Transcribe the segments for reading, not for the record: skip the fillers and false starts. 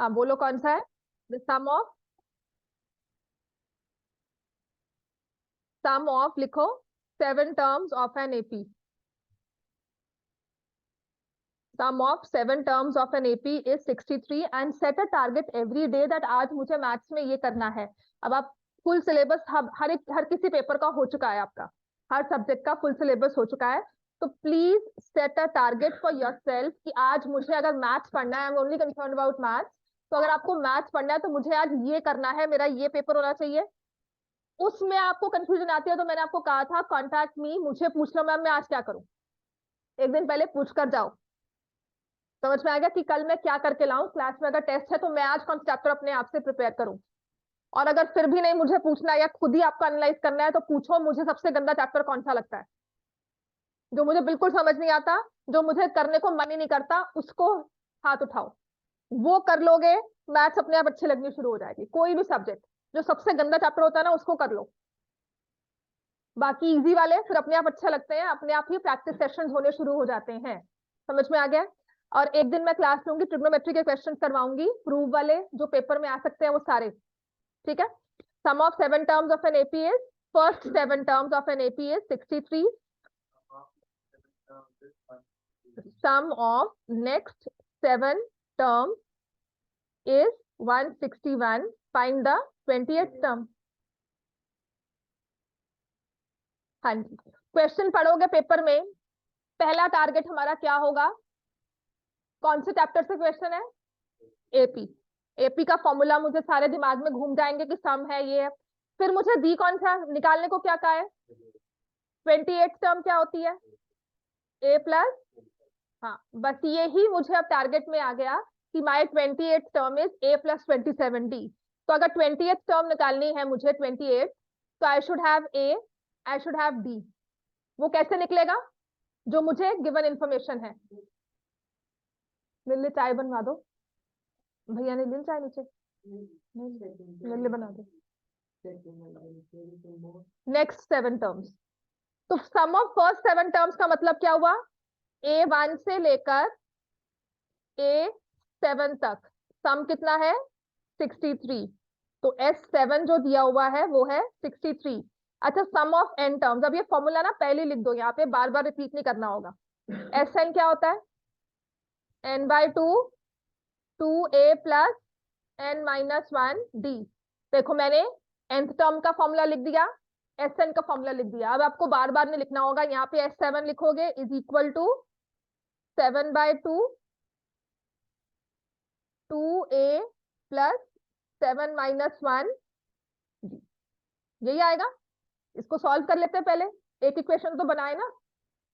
हाँ बोलो कौन सा है? द सम ऑफ लिखो 7 terms of an AP. Sum of 7 terms of an AP is 63 and set a target every day that आज मुझे मैथ्स में ये करना है। अब आप फुल सिलेबस हर किसी पेपर का हो चुका है, आपका हर सब्जेक्ट का फुल सिलेबस हो चुका है। तो please set a target for yourself कि आज मुझे अगर मैथ्स पढ़ना है, I am only concern about maths. तो अगर आपको मैथ्स पढ़ना है तो मुझे आज ये करना है, मेरा ये पेपर होना चाहिए। उसमें आपको कंफ्यूजन आती है तो मैंने आपको कहा था कॉन्टैक्ट मी, मुझे पूछ लो मैम मैं आज क्या करूं। एक दिन पहले पूछ कर जाओ। समझ में आएगा कि कल मैं क्या करके लाऊं। क्लास में अगर टेस्ट है तो मैं आज कौन सा चैप्टर अपने आप से प्रिपेयर करूं। और अगर फिर भी नहीं मुझे पूछना है या खुद ही आपको एनालाइज करना है तो पूछो मुझे सबसे गंदा चैप्टर कौन सा लगता है, जो मुझे बिल्कुल समझ नहीं आता, जो मुझे करने को मन ही नहीं करता, उसको हाथ उठाओ। वो कर लोगे, मैथ्स अपने आप अच्छी लगनी शुरू हो जाएगी। कोई भी सब्जेक्ट जो सबसे गंदा चैप्टर होता है ना उसको कर लो, बाकी इजी वाले फिर अपने आप अच्छा लगते हैं, अपने आप ही प्रैक्टिस सेशंस होने शुरू हो जाते हैं। समझ में आ गया? और एक दिन मैं क्लास लूंगी, ट्रिग्नोमेट्री के क्वेश्चंस करवाऊंगी, प्रूव वाले जो पेपर में आ सकते हैं वो सारे। ठीक है। Sum of 7 terms of an AP is, first 7 terms of an AP is 63। Sum of next 7 terms is 161। Find the 28th term. हाँ जी, क्वेश्चन पढ़ोगे पेपर में, पहला टारगेट हमारा क्या होगा? कौन से चैप्टर से क्वेश्चन है? एपी। एपी का फॉर्मूला मुझे सारे दिमाग में घूम जाएंगे कि सम है ये है। फिर मुझे दी कौन सा निकालने को क्या कहा है? 28 टर्म क्या होती है? ए प्लस। हाँ बस ये ही मुझे अब टारगेट में आ गया कि माई 28 term is a plus 27 D. तो अगर 28th टर्म निकालनी है मुझे 28, तो I should have a, I should have D. वो कैसे निकलेगा? जो मुझे गिवन इंफॉर्मेशन है। मेरे लिए चाय बनवा दो भैया ने, ली चाय नीचे। मेरे लिए बना दो। नेक्स्ट 7 टर्म्स, तो सम ऑफ फर्स्ट 7 टर्म्स का मतलब क्या हुआ? A1 से लेकर A7 तक सम कितना है? 63। तो S7 जो दिया हुआ है वो है 63। अच्छा, सम ऑफ n टर्म्स, अब ये फॉर्मूला ना पहले लिख दो, यहाँ पे बार बार रिपीट नहीं करना होगा। Sn क्या होता है? n/2 2a plus n-1 d। देखो मैंने nth टर्म का फॉर्मूला लिख दिया, Sn का फॉर्मूला लिख दिया। अब आपको बार बार नहीं लिखना होगा, यहाँ पे S7 लिखोगे is equal to 7/2 2a plus 7-1 d। यही आएगा। इसको सॉल्व कर लेते हैं पहले, एक इक्वेशन तो बनाए ना।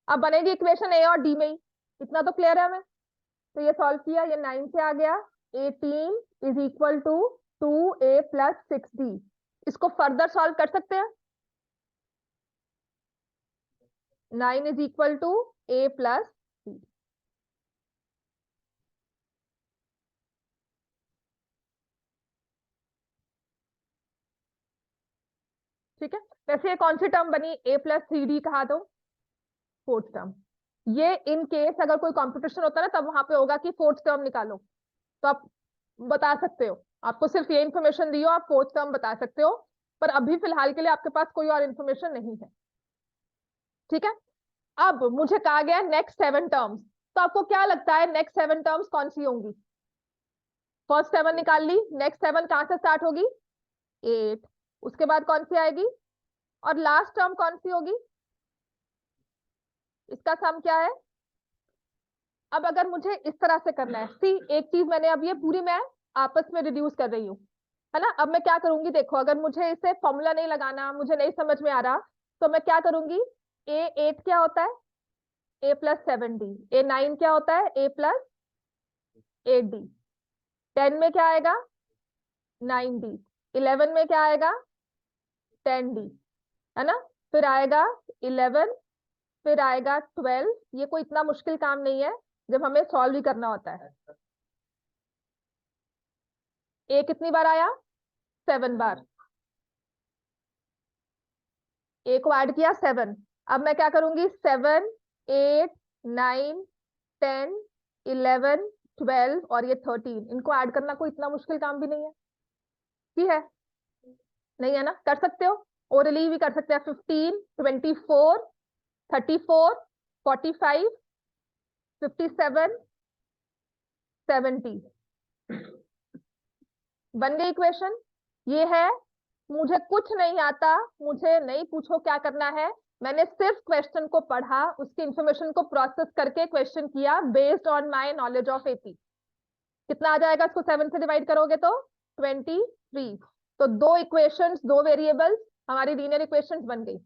अब बनेगी इक्वेशन ए और डी में ही, इतना तो क्लियर है हमें। तो ये सॉल्व किया, ये 9 से आ गया। 18 is equal to 2a plus 6d। इसको फर्दर सॉल्व कर सकते हैं। 9 is equal to a plus d। ठीक है। वैसे ये कौन सी टर्म बनी? a प्लस 3d कहा दो, फोर्थ टर्म। ये इन केस अगर कोई कंपटीशन होता है ना तब वहां पे होगा कि फोर्थ टर्म निकालो, तो आप बता सकते हो। आपको सिर्फ ये इन्फॉर्मेशन दी हो, आप फोर्थ टर्म बता सकते हो। पर अभी फिलहाल के लिए आपके पास कोई और इन्फॉर्मेशन नहीं है। ठीक है। अब मुझे कहा गया नेक्स्ट 7 टर्म्स, तो आपको क्या लगता है नेक्स्ट 7 टर्म्स कौन सी होंगी? फर्स्ट 7 निकाल ली, नेक्स्ट 7 कहां से स्टार्ट होगी? 8। उसके बाद कौन सी आएगी? और लास्ट टर्म कौन सी होगी? इसका सम क्या है? अब अगर मुझे इस तरह से करना है, सी एक चीज मैंने अब ये पूरी मैं आपस में रिड्यूस कर रही हूँ, है ना। अब मैं क्या करूंगी देखो, अगर मुझे इसे फॉर्मूला नहीं लगाना, मुझे नहीं समझ में आ रहा, तो मैं क्या करूंगी? A8 क्या होता है? A plus 7d। A9 क्या होता है? A plus 8d। 10 में क्या आएगा? 9d। 11 में क्या आएगा? 10d, है ना। फिर आएगा 11, फिर आएगा 12। ये कोई इतना मुश्किल काम नहीं है जब हमें सॉल्व ही करना होता है। ए कितनी बार आया? 7 बार। ए को ऐड किया 7। अब मैं क्या करूंगी? 7 8 9 10 11 12 और ये 13, इनको ऐड करना कोई इतना मुश्किल काम भी नहीं है, ठीक है? नहीं है ना? कर सकते हो, ओरली भी कर सकते हैं। 15, 24, 34, 45, 57, 70 बन गई इक्वेशन। ये है, मुझे कुछ नहीं आता, मुझे नहीं पूछो क्या करना है, मैंने सिर्फ क्वेश्चन को पढ़ा, उसकी इंफॉर्मेशन को प्रोसेस करके क्वेश्चन किया based on my knowledge of AP. कितना आ जाएगा? इसको 7 से डिवाइड करोगे तो 23। तो दो इक्वेशंस, दो वेरिएबल्स, हमारी लीनियर इक्वेशंस बन गई।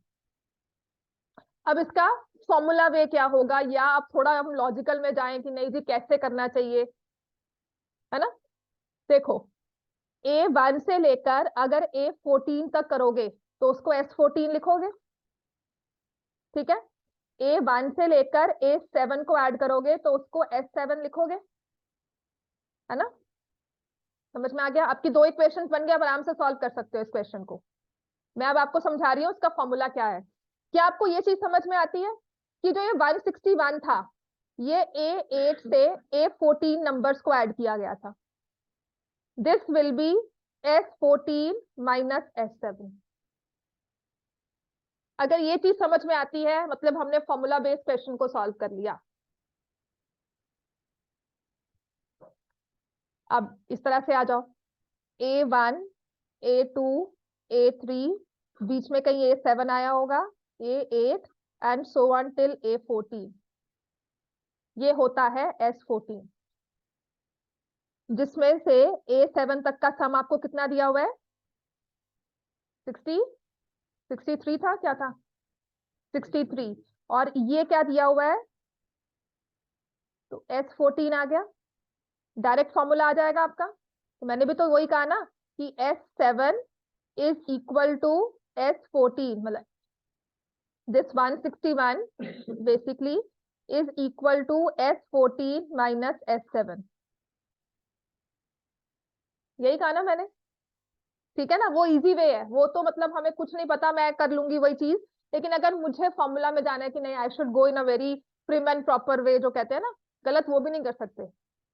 अब इसका फॉर्मूला वे क्या होगा, या अब थोड़ा हम लॉजिकल में जाएं कि नहीं जी कैसे करना चाहिए, है ना? देखो, A1 से लेकर अगर A14 तक करोगे तो उसको S14 लिखोगे, ठीक है? A1 से लेकर A7 को ऐड करोगे तो उसको S7 लिखोगे, है ना? समझ में आ गया? आपकी दो इक्वेशंस बन गए, आप आराम से सॉल्व कर सकते हो इस क्वेश्चन को। मैं अब आपको समझा रही हूँ उसका फॉर्मूला क्या है। क्या आपको ये चीज समझ में आती है कि जो ये 161 था, ये A8 से A14 नंबर्स को ऐड किया गया था। This will be S14 minus S7। अगर ये चीज समझ में आती है मतलब हमने फॉर्मूला बेस्ड क्वेश्चन को सॉल्व कर लिया। अब इस तरह से आ जाओ, A1, A2, A3, बीच में कहीं A7 आया होगा, A8 and so on till A14। ये होता है S14, जिसमें से A7 तक का सम आपको कितना दिया हुआ है? 60, 63 था, क्या था? 63। और ये क्या दिया हुआ है? तो S14 आ गया, डायरेक्ट फॉर्मूला आ जाएगा आपका। तो मैंने भी तो वही कहा ना कि S7 is equal to S14, मतलब this 161 basically is equal to S14 minus S7। यही कहा ना मैंने, ठीक है ना? वो इजी वे है, वो तो मतलब हमें कुछ नहीं पता, मैं कर लूंगी वही चीज। लेकिन अगर मुझे फॉर्मूला में जाना है कि नहीं, I should go in a very prim and proper way, जो कहते हैं ना, गलत वो भी नहीं कर सकते।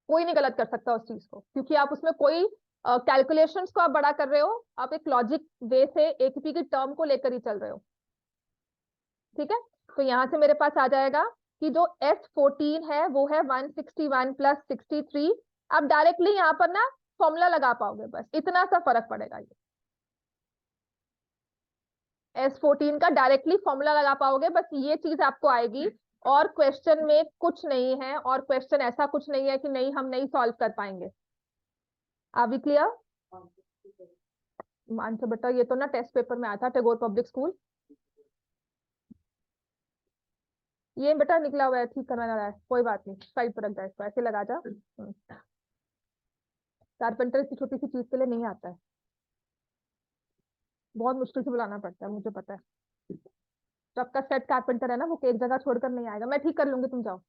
कोई नहीं गलत कर सकता उस चीज को, क्योंकि आप उसमें कोई कैलकुलेशंस को आप बड़ा कर रहे हो, आप एक लॉजिक वे से एक की टर्म को लेकर ही चल रहे हो, ठीक है? तो यहां से मेरे पास आ जाएगा कि जो S14 है वो है 161 प्लस 63। आप डायरेक्टली यहाँ पर ना फॉर्मूला लगा पाओगे, बस इतना सा फर्क पड़ेगा। ये S14 का डायरेक्टली फॉर्मूला लगा पाओगे, बस ये चीज आपको आएगी। और क्वेश्चन में कुछ नहीं है, और क्वेश्चन ऐसा कुछ नहीं है कि नहीं हम नहीं सॉल्व कर पाएंगे। Are we clear? आंसर बेटा, ये तो ना टेस्ट पेपर में आया था, टैगोर पब्लिक स्कूल। ये बेटा निकला हुआ है, ठीक करना रहा है, कोई बात नहीं, साइड पर रख जाए, इसको ऐसे लगा जा। कारपेंटर इतनी छोटी सी चीज के लिए नहीं आता है, बहुत मुश्किल से बुलाना पड़ता है, मुझे पता है। तो आपका सेट कारपेंटर है ना, वो एक जगह छोड़कर नहीं आएगा, मैं ठीक कर लूंगी, तुम जाओ।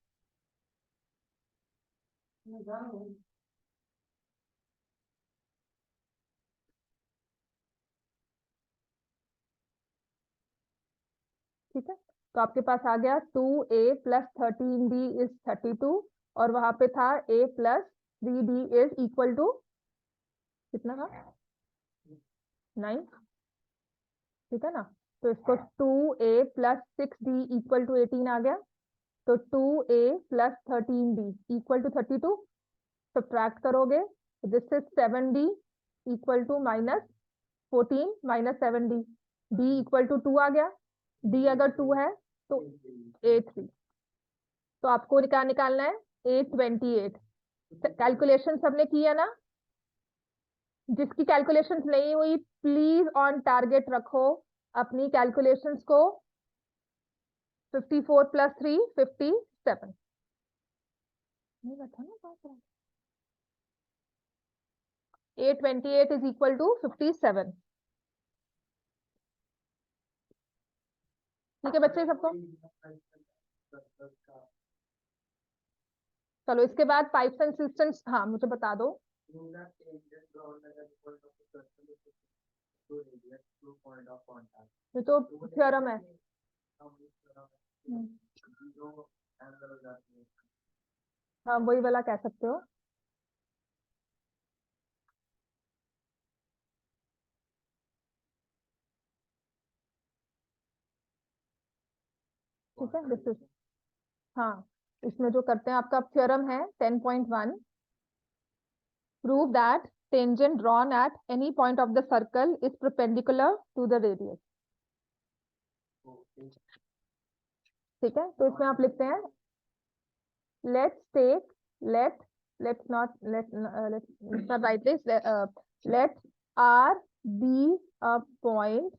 ठीक है, तो आपके पास आ गया 2A प्लस 13B इज 32, और वहां पे था A plus 3D is equal to कितना था? 9, ठीक है ना? तो इसको 2A plus 6D equal to 18 आ गया। तो 2A plus 13D equal to 32, subtract करोगे, this is 7D equal to minus 14 minus 7D, D equal to 2 आ गया। D अगर 2 है तो A3। तो आपको क्या निकालना है? 828। कैलकुलेशन सबने की है ना? जिसकी कैलकुलेशंस नहीं हुई प्लीज ऑन टारगेट रखो अपनी कैलकुलेशंस को। 54 प्लस 3 57। नहीं बैठा ना बात? 828 इज इक्वल टू 57। ठीक है बच्चे सबको? चलो इसके बाद पाइप्स एंड सिस्टम्स, हाँ मुझे बता दो। ये तो थ्योरम है। हाँ वही वाला कह सकते हो। ठीक है, दिस इज, हाँ इसमें जो करते हैं आपका थ्योरम है 10.1, prove that tangent drawn at any point of the circle is perpendicular to the radius. ठीक है, तो इसमें आप लिखते हैं let's take let's not write this, let R be a point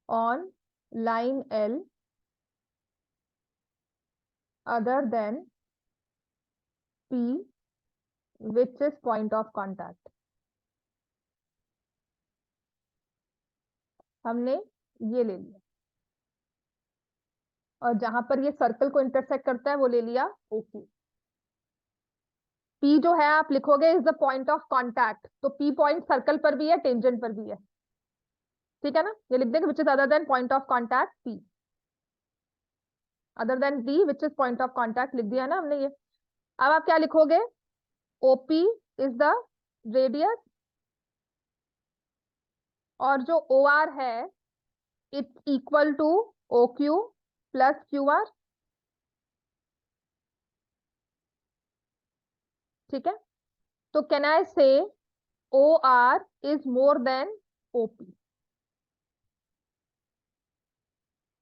on line L other than P, which is point of contact। हमने ये ले लिया और जहां पर ये सर्कल को इंटरसेक्ट करता है वो ले लिया OQ। P जो है आप लिखोगे is the point of contact, तो P पॉइंट सर्कल पर भी है, टेंजेंट पर भी है। ठीक है ना, ये लिख देंगे which is other than point of contact P, other than D which is point of contact, लिख दिया ना हमने ये। अब आप क्या लिखोगे, OP इज द रेडियस और जो OR है it's equal to OQ plus QR। ठीक है, तो can I say OR is more than OP।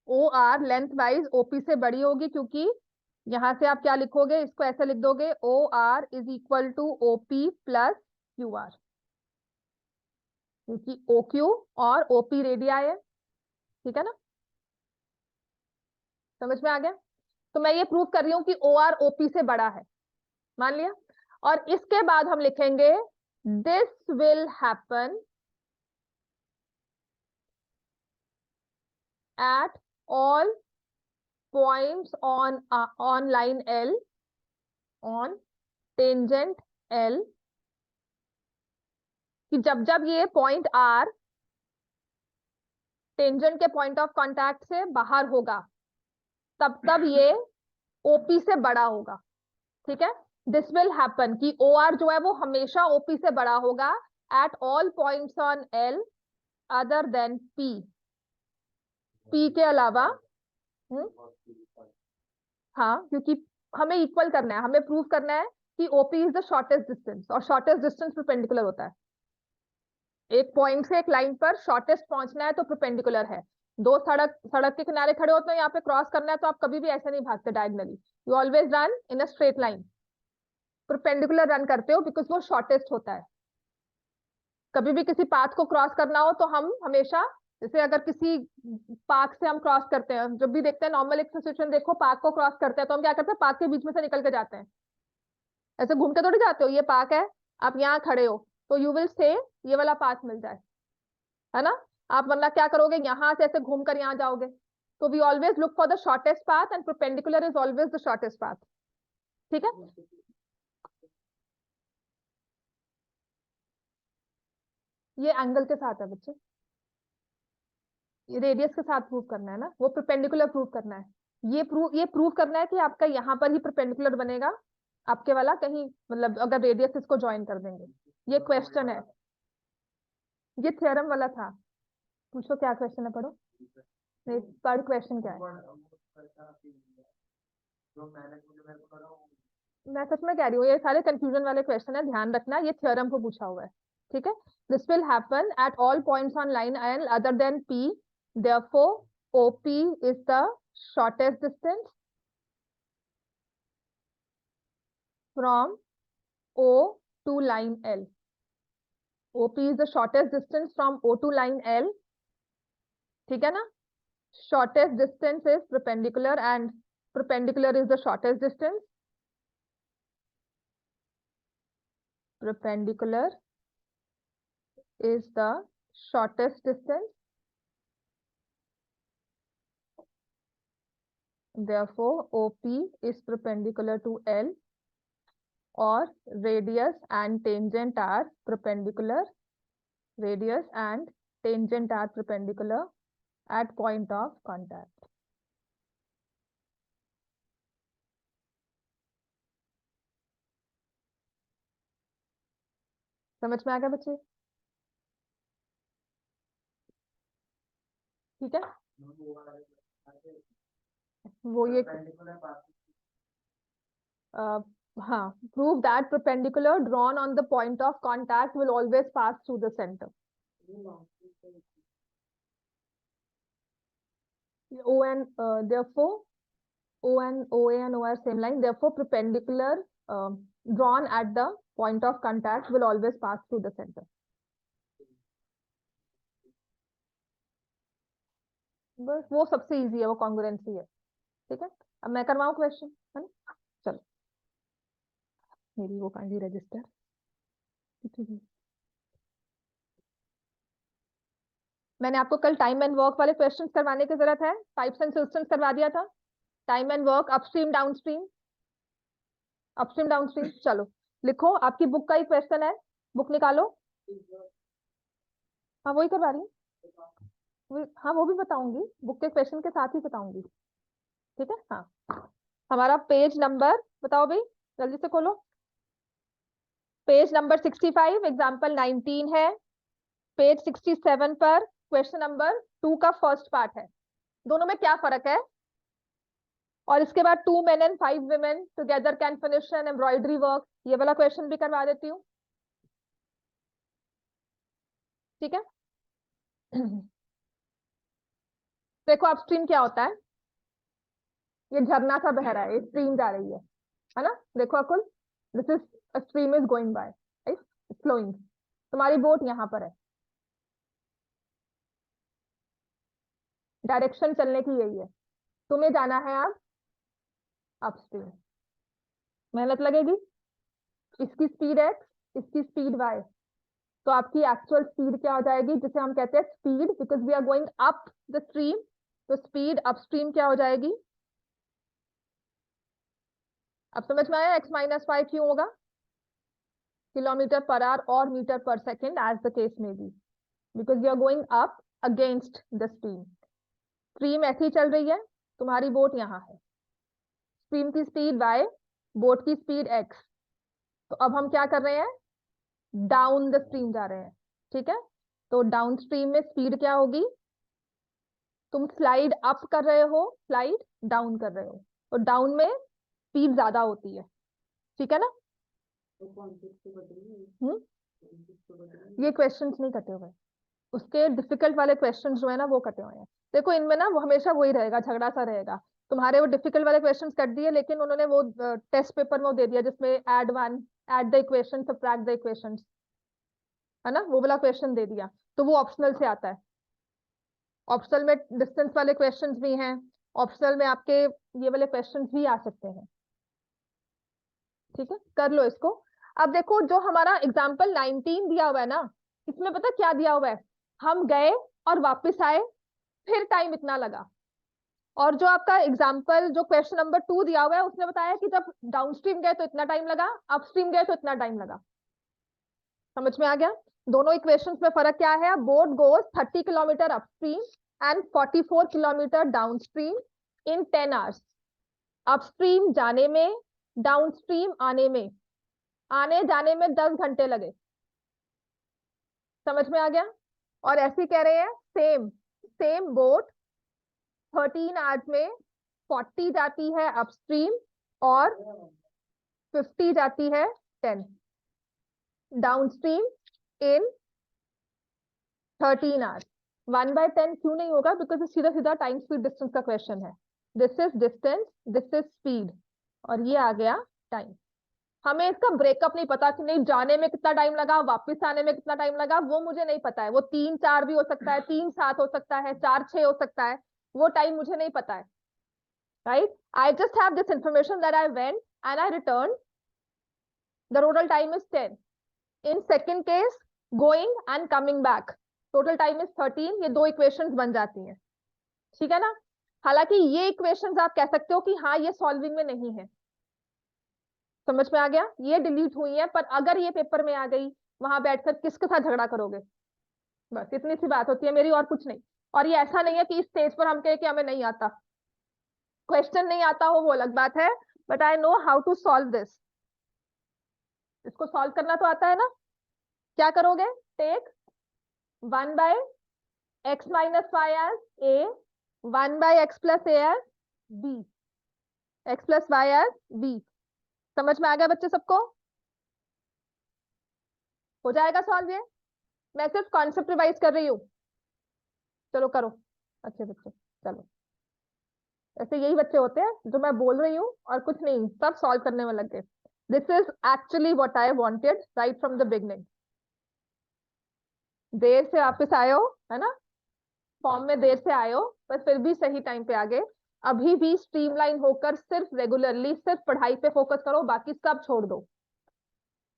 OR length wise OP से बड़ी होगी, क्योंकि यहां से आप क्या लिखोगे, इसको ऐसे लिख दोगे OR is equal to OP plus QR, क्योंकि OQ और OP रेडियाई है। ठीक है ना, समझ में आ गया। तो मैं ये प्रूव कर रही हूं कि OR OP से बड़ा है, मान लिया। और इसके बाद हम लिखेंगे this will happen at all points on line L on tangent L, कि जब जब ये पॉइंट R टेंजेंट के पॉइंट ऑफ कांटेक्ट से बाहर होगा तब तब ये OP से बड़ा होगा। ठीक है, दिस विल हैपन कि OR जो है वो हमेशा OP से बड़ा होगा at all points on L other than P, P के अलावा। हाँ, क्योंकि हमें इक्वल करना है, हमें प्रूव करना है कि OP is the shortest distance, और शॉर्टेस्ट डिस्टेंस परपेंडिकुलर होता है। एक पॉइंट से एक लाइन पर शॉर्टेस्ट पहुंचना है तो परपेंडिकुलर है। दो सड़क सड़क के किनारे खड़े होते हैं, यहाँ पे क्रॉस करना है तो आप कभी भी ऐसे नहीं भागते diagonally, you always run in a straight line, perpendicular run करते हो बिकॉज वो शॉर्टेस्ट होता है। कभी भी किसी पाथ को क्रॉस करना हो तो हम हमेशा, जैसे अगर किसी पार्क से हम क्रॉस करते हैं, जब भी देखते हैं नॉर्मल एक सिचुएशन देखो, पार्क को क्रॉस करते हैं तो हम क्या करते हैं, पार्क के बीच में से निकल के जाते हैं, ऐसे घूमते थोड़ी जाते हो। ये पार्क है, आप यहाँ खड़े हो तो यू विल से ये वाला पाथ मिल जाए, है ना। आप वरना क्या करोगे, यहां से ऐसे घूम कर यहाँ जाओगे। तो we always look for the shortest path and perpendicular is always the shortest path. ठीक है, ये एंगल के साथ है बच्चे, ये रेडियस के साथ प्रूव करना है ना, वो परपेंडिकुलर प्रूव करना है। ये प्रूव करना है कि आपका यहाँ पर ही परपेंडिकुलर बनेगा, आपके वाला कहीं, मतलब अगर रेडियस इसको ज्वाइन कर देंगे। ये क्वेश्चन है, ये थ्योरम वाला था। पूछो क्या क्वेश्चन है, पढ़ो। नहीं, पढ़ क्वेश्चन क्या है। मैं सच में कह रही हूँ, ये सारे कंफ्यूजन वाले क्वेश्चन है, ध्यान रखना, ये थ्योरम को पूछा हुआ है। ठीक है, this will happen at all points on line L other than P, therefore OP is the shortest distance from O to line L। OP is the shortest distance from O to line L। ठीक है ना, shortest distance is perpendicular and perpendicular is the shortest distance। Perpendicular is the shortest distance, therefore OP is perpendicular to L, or radius and tangent are perpendicular, radius and tangent are perpendicular at point of contact। समझ में आ गया बच्चे? ठीक है, वो ये हाँ, prove that perpendicular drawn on the point of contact will always pass through the center. O and therefore O and OA and OR same line. Therefore, perpendicular drawn at the point of contact will always pass through the center. बस वो सबसे easy है, वो congruency है। ठीक है, अब मैं करवाऊं क्वेश्चन, है ना? चलो, मेरी वो काइंडली रजिस्टर। मैंने आपको कल टाइम एंड वर्क वाले क्वेश्चंस करवाने की जरूरत है। टाइप्स एंड सिस्टम्स करवा दिया था। Time and work, upstream downstream, upstream downstream. चलो लिखो, आपकी बुक का ही क्वेश्चन है, बुक निकालो। हाँ वही करवा रही हूँ, हाँ वो भी बताऊंगी, बुक के क्वेश्चन के साथ ही बताऊंगी। ठीक है, हाँ। हमारा पेज नंबर बताओ भाई, जल्दी से खोलो। पेज नंबर 65 एग्जाम्पल 19 है। पेज 67 पर क्वेश्चन नंबर 2 का फर्स्ट पार्ट है। दोनों में क्या फर्क है? और इसके बाद 2 men and 5 women together can finish an embroidery work, ये वाला क्वेश्चन भी करवा देती हूँ। ठीक है। देखो अपस्ट्रीम क्या होता है, ये झरना सा बह रहा है, स्ट्रीम जा रही है ना? देखो Akul, this is a stream is going by, right, flowing. तुम्हारी बोट यहाँ पर है, डायरेक्शन चलने की यही है, तुम्हें जाना है अब अपस्ट्रीम। मेहनत लगेगी, इसकी स्पीड एक्स, इसकी स्पीड वाई, तो आपकी एक्चुअल स्पीड क्या हो जाएगी, जिसे हम कहते हैं speed, because we are going up the stream, तो स्पीड अपस्ट्रीम क्या हो जाएगी? अब समझ में आया एक्स माइनस वाई क्यों होगा? किलोमीटर पर आवर और मीटर पर सेकेंड एज द केस में be, because you are going up against the stream. Stream ऐसी चल रही है, तुम्हारी बोट यहाँ है, स्ट्रीम की स्पीड वाई, बोट की स्पीड एक्स, तो अब हम क्या कर रहे हैं? डाउन द स्ट्रीम जा रहे हैं। ठीक है, तो डाउन स्ट्रीम में स्पीड क्या होगी? तुम स्लाइड अप कर रहे हो, स्लाइड डाउन कर रहे हो, तो डाउन में स्पीड ज्यादा होती है। ठीक है ना? ये क्वेश्चंस नहीं कटे हुए, उसके डिफिकल्ट वाले क्वेश्चंस जो है ना वो कटे हुए हैं। देखो इनमें ना वो हमेशा वही रहेगा, झगड़ा सा रहेगा। तुम्हारे वो डिफिकल्ट वाले क्वेश्चंस कर दिए, लेकिन उन्होंने वो टेस्ट पेपर में वो दे दिया जिसमें add one, add the equation, subtract the equations, है ना, वो वाला क्वेश्चन दे दिया, तो वो ऑप्शनल से आता है। ऑप्शनल में डिस्टेंस वाले क्वेश्चंस भी हैं, ऑप्शनल में आपके ये वाले क्वेश्चंस भी आ सकते हैं। ठीक है, कर लो इसको। अब देखो जो हमारा एग्जाम्पल 19 दिया हुआ है ना, इसमें पता क्या दिया हुआ है? हम गए और वापस आए, फिर टाइम इतना लगा। और जो आपका एग्जाम्पल जो क्वेश्चन नंबर 2 दिया हुआ है, उसने बताया कि जब डाउनस्ट्रीम गए तो इतना टाइम लगा, अपस्ट्रीम गए तो इतना टाइम लगा। समझ में आ गया? दोनों इक्वेशंस में फर्क क्या है? Boat goes 30 kilometre upstream and 44 kilometre downstream in 10 hours. Upstream जाने में, डाउनस्ट्रीम आने में, आने जाने में 10 घंटे लगे। समझ में आ गया? और ऐसे कह रहे हैं सेम सेम बोट 13 आवर्स में 40 जाती है अपस्ट्रीम और 50 जाती है 10 डाउनस्ट्रीम इन 13 आवर्स। 1/10 क्यों नहीं होगा? बिकॉज सीधा सीधा टाइम स्पीड डिस्टेंस का क्वेश्चन है। This is distance, this is speed, और ये आ गया टाइम। हमें इसका ब्रेकअप नहीं पता कि नहीं जाने में कितना टाइम लगा, वापस आने में कितना टाइम लगा, वो मुझे नहीं पता है। वो 3-4 भी हो सकता है, 3-7 हो सकता है, 4-6 हो सकता है, वो टाइम मुझे नहीं पता है। Right, I just have this information that I went and I return, the total time is 10। In second case going and coming back, total time is 13। ये दो इक्वेशंस बन जाती हैं। ठीक है ना? हालांकि ये इक्वेशंस आप कह सकते हो कि हाँ ये सॉल्विंग में नहीं है। समझ में आ गया? ये डिलीट हुई है, पर अगर ये पेपर में आ गई, वहां बैठकर किसके साथ झगड़ा करोगे? बस इतनी सी बात होती है मेरी, और कुछ नहीं। और ये ऐसा नहीं है कि इस स्टेज पर हम कहे कि हमें नहीं आता। क्वेश्चन नहीं आता हो वो अलग बात है, but I know how to solve this. इसको सॉल्व करना तो आता है ना? क्या करोगे? Take 1/x minus y as a, 1/x plus a as b, x plus y as b। समझ में आ गया बच्चे सबको? हो जाएगा सॉल्व ये? मैं सिर्फ कॉन्सेप्ट रिवाइज कर रही हूँ। चलो करो अच्छे बच्चे, चलो। ऐसे यही बच्चे होते हैं जो मैं बोल रही हूँ और कुछ नहीं, सब सॉल्व करने में लग गए। This is actually what I wanted right from the beginning. देर से वापस आए हो, है ना? फॉर्म में देर से आए हो, पर फिर भी सही टाइम पे आ गए। अभी भी स्ट्रीमलाइन होकर सिर्फ रेगुलरली सिर्फ पढ़ाई पे फोकस करो, बाकी सब छोड़ दो।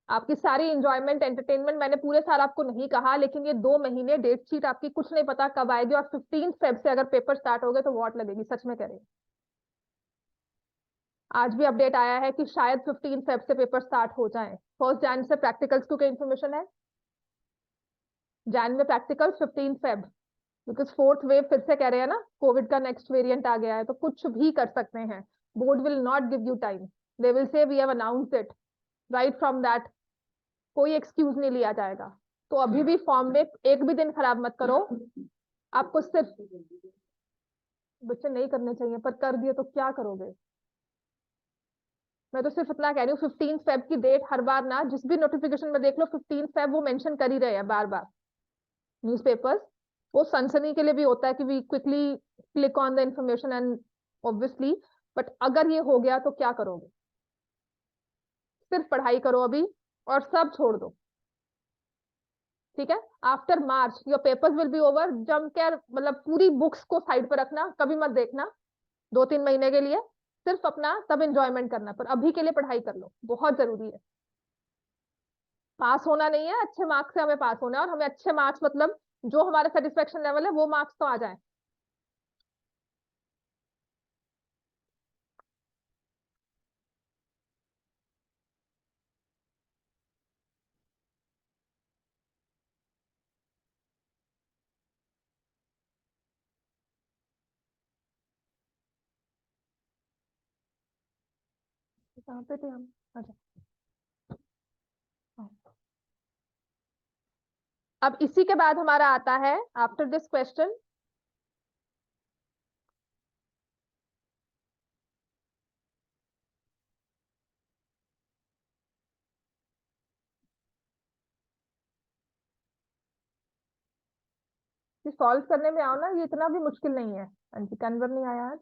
आपकी सारी इंजॉयमेंट एंटरटेनमेंट मैंने पूरे साल आपको नहीं कहा, लेकिन ये 2 महीने डेट शीट आपकी कुछ नहीं पता कब आएगी, और 15 फेब से अगर पेपर स्टार्ट हो गए तो वॉट लगेगी, सच में कह रही हूं। आज भी अपडेट आया है कि शायद 15 फेब से पेपर स्टार्ट हो जाए। 1 जैन से प्रैक्टिकल्स की इंफॉर्मेशन है? जैन में practical 15 Feb, because 4th wave फिर से कह रहे हैं ना, कोविड का नेक्स्ट वेरिएंट आ गया है, तो कुछ भी कर सकते हैं। Board will not give you time, they will say we have announced it, right from that कोई एक्सक्यूज नहीं लिया जाएगा। तो अभी भी फॉर्म में एक भी दिन खराब मत करो। आपको सिर्फ बच्चे नहीं करने चाहिए, पर कर दिए तो क्या करोगे? मैं तो सिर्फ इतना कह रही हूँ, 15 फेब की डेट हर बार ना, जिस भी नोटिफिकेशन में देख लो 15 फेब वो मेंशन कर ही रहे हैं बार बार न्यूज़पेपर्स। वो सनसनी के लिए भी होता है कि we quickly click on the information and obviously, but अगर ये हो गया तो क्या करोगे? सिर्फ पढ़ाई करो अभी और सब छोड़ दो, ठीक है? After March your papers will be over. जम कर मतलब पूरी बुक्स को साइड पर रखना, कभी मत देखना 2-3 महीने के लिए, सिर्फ अपना तब एंजॉयमेंट करना, पर अभी के लिए पढ़ाई कर लो, बहुत जरूरी है। पास होना नहीं है, अच्छे मार्क्स से हमें पास होना है, और हमें अच्छे मार्क्स मतलब जो हमारा सेटिस्फेक्शन लेवल है वो मार्क्स तो आ जाए। कहाँ पे थे हम? अच्छा, हाँ। अब इसी के बाद हमारा आता है आफ्टर दिस क्वेश्चन, कि सॉल्व करने में आओ ना, ये इतना भी मुश्किल नहीं है। हाँ जी, कन्वर नहीं आया आज?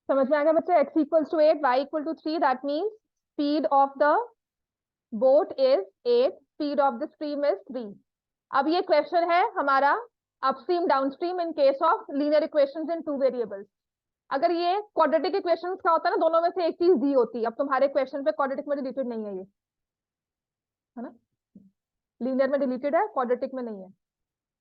समझ में आ गया बच्चे? x = 8, y = 3, that means speed of the boat is 8, speed of the stream is 3। अब ये क्वेश्चन है हमारा upstream downstream in case of linear equations in 2 variables. अगर ये क्वाड्रेटिक इक्वेशंस का होता है ना, दोनों में से एक चीज दी होती। अब तुम्हारे क्वेश्चन पे क्वाड्रेटिक में डिलीटेड नहीं है ये, है ना? लीनियर में डिलीटेड है, क्वाड्रेटिक में नहीं है।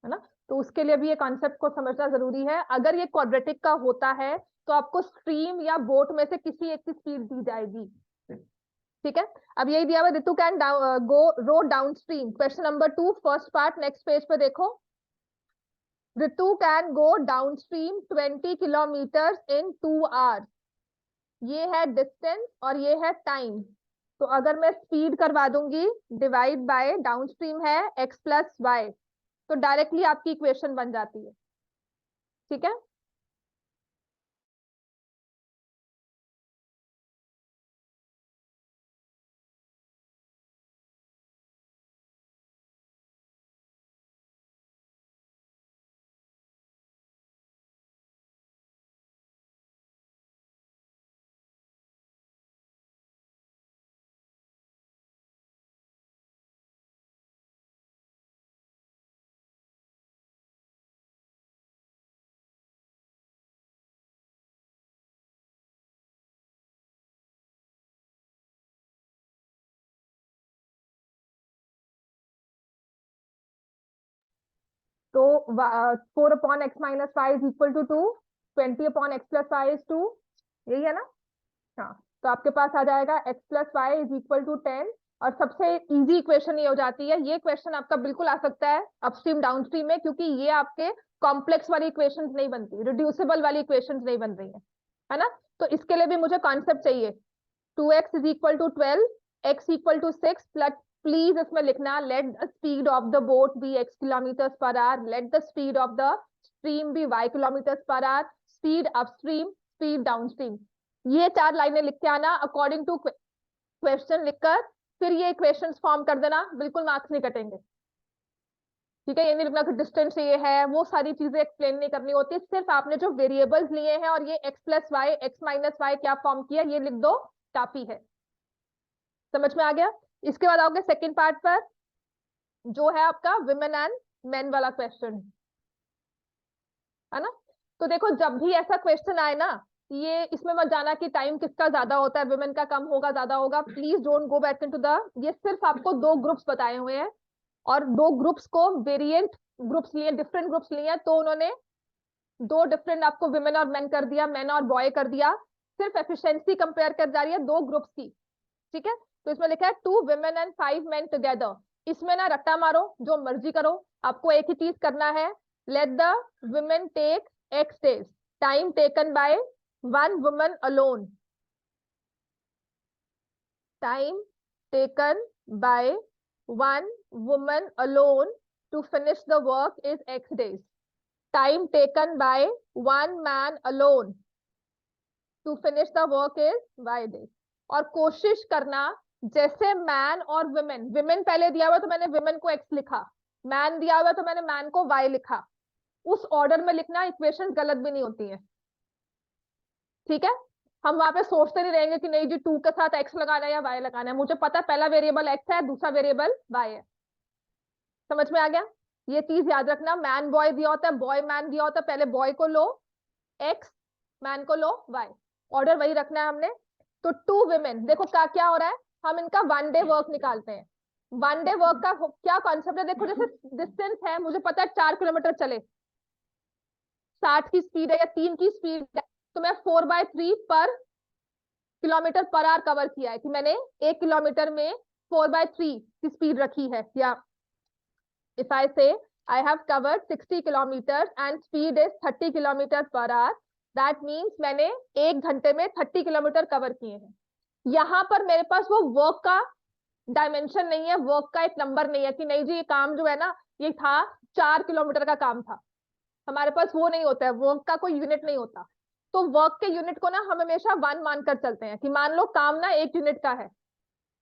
है ना। तो उसके लिए भी ये कॉन्सेप्ट को समझना जरूरी है। अगर ये क्वाड्रेटिक का होता है तो आपको स्ट्रीम या बोट में से किसी एक की स्पीड दी जाएगी। ठीक है, अब यही दिया हुआ, Ritu can go row downstream, question number 2 first part, next page पे देखो। Ritu can go downstream 20 kilometre in 2 hours. ये है डिस्टेंस और ये है टाइम। तो अगर मैं स्पीड करवा दूंगी डिवाइड बाय डाउन स्ट्रीम है x प्लस वाई, तो डायरेक्टली आपकी इक्वेशन बन जाती है। ठीक है, तो 4/x - y is equal to 2, 20/x+y is 2, यही है ना। हाँ, तो आपके पास आ जाएगा x+y = 10। और सबसे इजी इक्वेशन ये हो जाती है। ये क्वेश्चन आपका बिल्कुल आ सकता है अपस्ट्रीम डाउनस्ट्रीम में, क्योंकि ये आपके कॉम्प्लेक्स वाली इक्वेशंस नहीं बनती, रिड्यूसिबल वाली इक्वेशंस नहीं बन रही है ना। तो इसके लिए भी मुझे कॉन्सेप्ट चाहिए। 2x = 12, x = 6, प्लीज इसमें लिखना let the speed of the boat be x km/h, let the speed of the stream be y km/h, speed upstream, speed downstream. ये 4 लाइनें लिख के आना अकॉर्डिंग टू क्वेश्चन लिखकर, फिर ये इक्वेशंस फॉर्म कर देना, बिल्कुल मार्क्स नहीं कटेंगे। ठीक है, ये नहीं लिखना कि डिस्टेंस ये है, वो सारी चीजें एक्सप्लेन नहीं करनी होती, सिर्फ आपने जो वेरिएबल्स लिए हैं और ये x+y x-y क्या फॉर्म किया ये लिख दो, काफी है। समझ में आ गया। इसके बाद आओगे सेकंड पार्ट पर, जो है आपका विमेन एंड मेन वाला क्वेश्चन, है ना। तो देखो, जब भी ऐसा क्वेश्चन आए ना, ये इसमें मत जाना कि टाइम किसका ज्यादा होता है, विमेन का कम होगा ज्यादा होगा, please don't go back into the, ये सिर्फ आपको 2 ग्रुप्स बताए हुए हैं और 2 ग्रुप्स को वेरिएंट ग्रुप्स लिए, डिफरेंट ग्रुप्स लिए, तो उन्होंने 2 डिफरेंट आपको विमेन और मेन कर दिया, मेन और बॉय कर दिया, सिर्फ एफिशिएंसी कंपेयर कर जा रही है 2 ग्रुप्स की। ठीक है, तो इसमें लिखा है 2 women and 5 men together। इसमें ना रट्टा मारो, जो मर्जी करो, आपको एक ही चीज करना है, let the women take x days, time taken by 1 woman alone, time taken by 1 woman alone to finish the work is x days, time taken by 1 man alone to finish the work is y days। और कोशिश करना, जैसे man और women, women पहले दिया हुआ तो मैंने विमेन को एक्स लिखा, मैन दिया हुआ तो मैंने मैन को वाई लिखा, उस ऑर्डर में लिखना, इक्वेशन गलत भी नहीं होती है। ठीक है, हम वहां पे सोचते नहीं रहेंगे कि नहीं जी 2 के साथ एक्स लगाना है या वाई लगाना है, मुझे पता है पहला वेरिएबल एक्स है, दूसरा वेरिएबल वाई है। समझ में आ गया। ये चीज याद रखना, मैन बॉय दिया होता है, बॉय मैन दिया होता है, पहले बॉय को लो एक्स, मैन को लो वाई, ऑर्डर वही रखना है हमने। तो 2 women, देखो क्या क्या हो रहा है, हम इनका 1 डे वर्क निकालते हैं। 1 डे वर्क का क्या कॉन्सेप्ट है, देखो जैसे डिस्टेंस है, मुझे पता है 4 किलोमीटर चले, 60 की स्पीड है या 3 की स्पीड है, तो मैं 4/3 पर किलोमीटर पर आवर कवर किया है, कि मैंने 1 किलोमीटर में 4/3 की स्पीड रखी है। या इफ आई से I have covered 60 kilometers and speed is 30 kilometers per hour, that means मैंने 1 घंटे में 30 किलोमीटर कवर किए हैं। यहाँ पर मेरे पास वो वर्क का डायमेंशन नहीं है, वर्क का एक नंबर नहीं है कि नहीं जी ये काम जो है ना ये था 4 किलोमीटर का काम था, हमारे पास वो नहीं होता है, वर्क का कोई यूनिट नहीं होता। तो वर्क के यूनिट को ना हम हमेशा 1 मानकर चलते हैं, कि मान लो काम ना 1 यूनिट का है।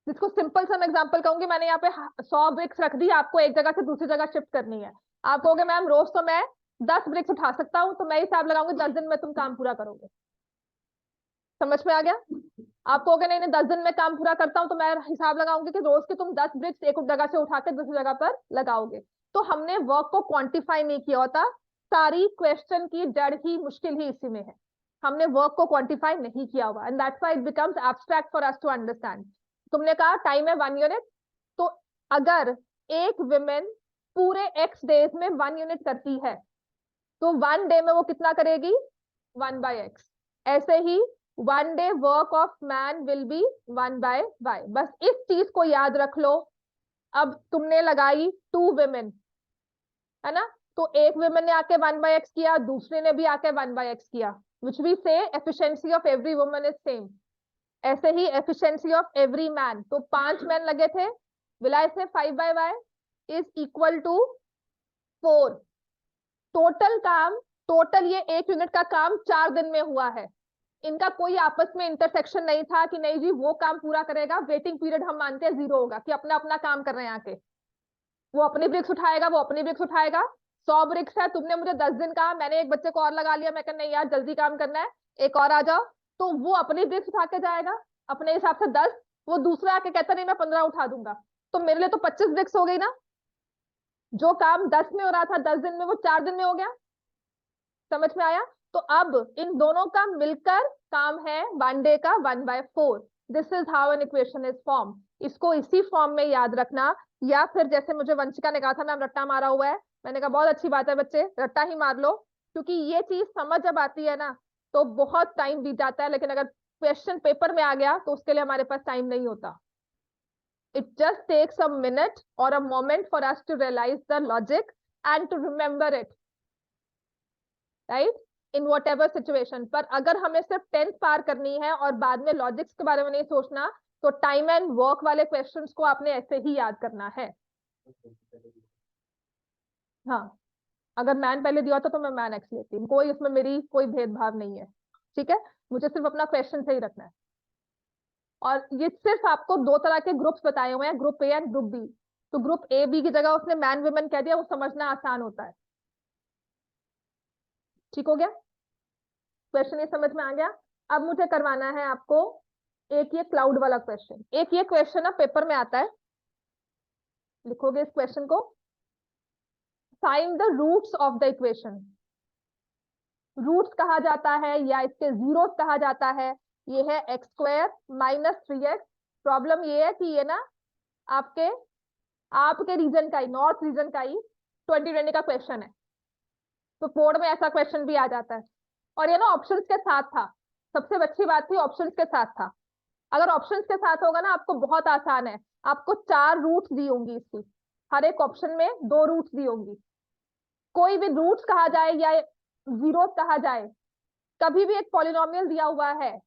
जिसको सिंपल सा मैं एग्जांपल कहूंगी, मैंने यहाँ पे 100 ब्रिक्स रख दी, आपको एक जगह से दूसरी जगह शिफ्ट करनी है, आप कहोगे मैम रोज तो मैं 10 ब्रिक्स उठा सकता हूँ, तो मैं हिसाब लगाऊंगी 10 दिन में तुम काम पूरा करोगे। समझ में आ गया। आप कहोगे नहीं नहीं 10 दिन में काम पूरा करता हूँ, तो मैं हिसाब लगाऊंगी कि रोज के तुम 10 ब्रिक्स एक जगह से उठा के दूसरी जगह पर लगाओगे। तो हमने वर्क को क्वांटिफाई नहीं किया होता, सारी क्वेश्चन की जड़ ही मुश्किल ही इसी में है, हमने वर्क को क्वांटिफाई नहीं किया हुआ, and that's why it becomes abstract for us to understand. तुमने कहा टाइम है 1 यूनिट, तो अगर एक विमेन पूरे x डेज में 1 यूनिट करती है, तो 1 डे में वो कितना करेगी, 1/x। ऐसे ही 1 day work of man will be 1/y। बस इस चीज को याद रख लो। अब तुमने लगाई 2 women, है ना, तो एक women ने आके 1/x किया, दूसरे ने भी आके 1/x किया, which we say efficiency of every woman is same। ऐसे ही efficiency of every man, तो 5 मैन लगे थे, will I say 5/y is equal to 4। Total काम, टोटल ये 1 यूनिट का काम 4 दिन में हुआ है। इनका कोई आपस में इंटरसेक्शन नहीं था कि नहीं जी वो काम पूरा करेगा, वेटिंग पीरियड हम मानते हैं 0 होगा कि अपना अपना काम कर रहे हैं आके, वो अपनी ब्रिक्स उठाएगा, वो अपनी ब्रिक्स उठाएगा। 100 ब्रिक्स है, तुमने मुझे 10 दिन कहा, मैंने एक बच्चे को और लगा लिया, मैं कहा नहीं यार जल्दी काम करना है, एक और आ जाओ, तो वो अपनी ब्रिक्स उठा के जाएगा अपने हिसाब से 10, वो दूसरा आके कहता नहीं मैं 15 उठा दूंगा, तो मेरे लिए तो 25 ब्रिक्स हो गई ना। जो काम 10 में हो रहा था 10 दिन में, वो 4 दिन में हो गया। समझ में आया? तो अब इन दोनों का मिलकर काम है 1 डे का 1/4। This is how an equation is form. इसको इसी फॉर्म में याद रखना, या फिर जैसे मुझे वंशिका ने कहा था मैम रट्टा मारा हुआ है, मैंने कहा बहुत अच्छी बात है बच्चे, रट्टा ही मार लो, क्योंकि ये चीज समझ जब आती है ना तो बहुत टाइम बीत जाता है, लेकिन अगर क्वेश्चन पेपर में आ गया तो उसके लिए हमारे पास टाइम नहीं होता। It just takes a minute or a moment for us to realize the logic and to remember it, right? In whatever situation। पर अगर हमें सिर्फ 10th पार करनी है और बाद में लॉजिक्स के बारे में नहीं सोचना, तो टाइम एंड वर्क वाले क्वेश्चंस को आपने ऐसे ही याद करना है। हाँ, अगर मैन पहले दिया होता तो मैं मैन एक्स लेती हूँ, कोई इसमें मेरी कोई भेदभाव नहीं है, ठीक है, मुझे सिर्फ अपना क्वेश्चन सही रखना है। और ये सिर्फ आपको 2 तरह के ग्रुप्स बताए हुए हैं, group A and group B. तो ग्रुप ए बी की जगह उसने मैन वुमेन कह दिया, वो समझना आसान होता है। ठीक हो गया? क्वेश्चन ये समझ में आ गया? अब मुझे करवाना है आपको एक ये क्लाउड वाला क्वेश्चन। एक ये क्वेश्चन ना पेपर में आता है, लिखोगे इस क्वेश्चन को, find the roots of the equation. Roots कहा जाता है या इसके जीरोस कहा जाता है, ये है x² - 3x। प्रॉब्लम ये है कि ये ना आपके आपके रीजन का ही, नॉर्थ रीजन का ही 2020 का क्वेश्चन है, तो बोर्ड में ऐसा क्वेश्चन भी आ जाता है। और ये ना ऑप्शंस के साथ था, सबसे अच्छी बात थी ऑप्शंस के साथ था। अगर ऑप्शंस के साथ होगा ना आपको बहुत आसान है, आपको 4 रूट्स दी होंगी इसकी, हर एक ऑप्शन में 2 रूट्स दी होंगी। कोई भी रूट्स कहा जाए या जीरो कहा जाए, कभी भी एक पॉलिनोमियल दिया हुआ है,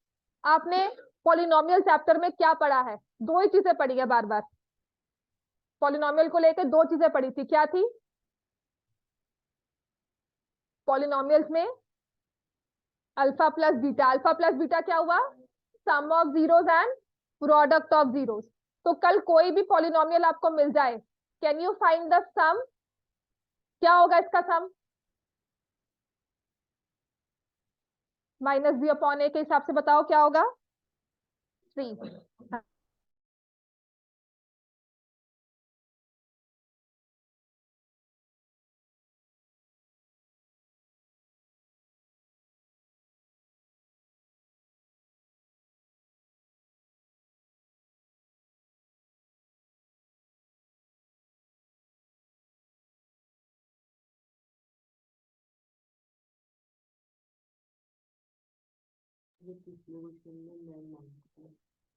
आपने पॉलिनोमियल चैप्टर में क्या पढ़ा है, 2 ही चीजें पढ़ी है बार बार। पॉलिनोमियल को लेकर 2 चीजें पढ़ी थी, क्या थी? पॉलिनोमियल्स में alpha plus beta. Alpha plus beta क्या हुआ? Sum of zeros and product of zeros. तो कल कोई भी पॉलिनोमियल आपको मिल जाए, can you find the sum? क्या होगा इसका सम? -b/a के हिसाब से बताओ क्या होगा? 3।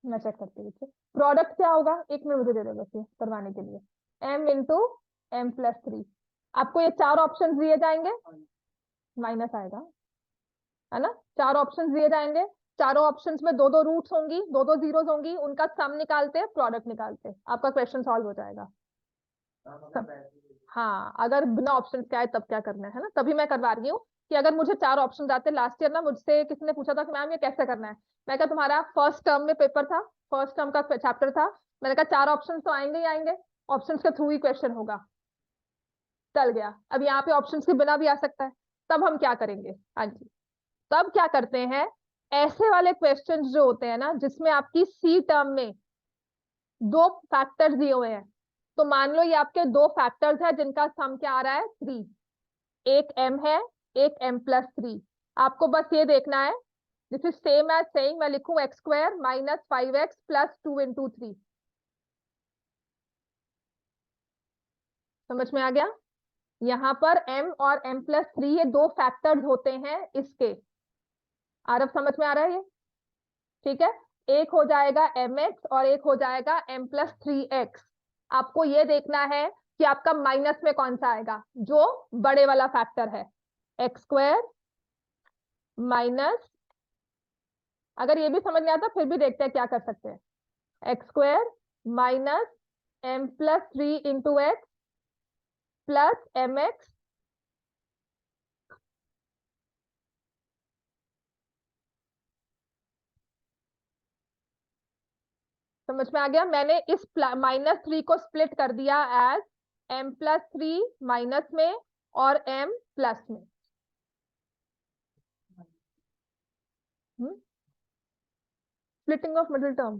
मैं चेक करती हूँ। प्रोडक्ट क्या होगा, एक मिनट मुझे दे दो बस ये करवाने के लिए। m into m+3। आपको ये 4 ऑप्शन दिए जाएंगे, माइनस आएगा, है ना, 4 ऑप्शन दिए जाएंगे, चारों ऑप्शंस में 2-2 रूट्स होंगी, 2-2 जीरोस होंगी, उनका सम निकालते प्रोडक्ट निकालते आपका क्वेश्चन सॉल्व हो जाएगा। हाँ, अगर बिना ऑप्शन के आए तब क्या करना है ना, तभी मैं करवा रही हूँ कि अगर मुझे 4 ऑप्शन आते। लास्ट ईयर ना मुझसे किसी ने पूछा था कि मैम ये कैसे करना है, मैं कहा तुम्हारा फर्स्ट टर्म में पेपर था, फर्स्ट टर्म का चैप्टर था, मैंने कहा 4 ऑप्शन तो आएंगे ही आएंगे, ऑप्शन के थ्रू ही क्वेश्चन होगा। चल गया। अब यहाँ पे ऑप्शन के बिना भी आ सकता है, तब हम क्या करेंगे? हाँ जी, तब क्या करते हैं, ऐसे वाले क्वेश्चन जो होते हैं ना जिसमें आपकी सी टर्म में 2 फैक्टर्स दिए हुए हैं, तो मान लो ये आपके 2 फैक्टर्स है जिनका सम क्या आ रहा है? 3। एक m है, एक m+3। आपको बस ये देखना है, this is same as saying मैं लिखूं x² - 5x + 2 × 3। समझ में आ गया? यहाँ पर m और m+3 ये दो फैक्टर्स होते हैं इसके। आरव समझ में आ रहा है ये? ठीक है, एक हो जाएगा mx और एक हो जाएगा m+3x। आपको ये देखना है कि आपका माइनस में कौन सा आएगा, जो बड़े वाला फैक्टर है, x² माइनस, अगर ये भी समझ नहीं आता फिर भी देखते हैं क्या कर सकते हैं, x² minus m+3 into x plus mx समझ में आ गया? मैंने इस -3 को स्प्लिट कर दिया एज m+3 माइनस में और m प्लस में। स्प्लिटिंग ऑफ मिडिल टर्म,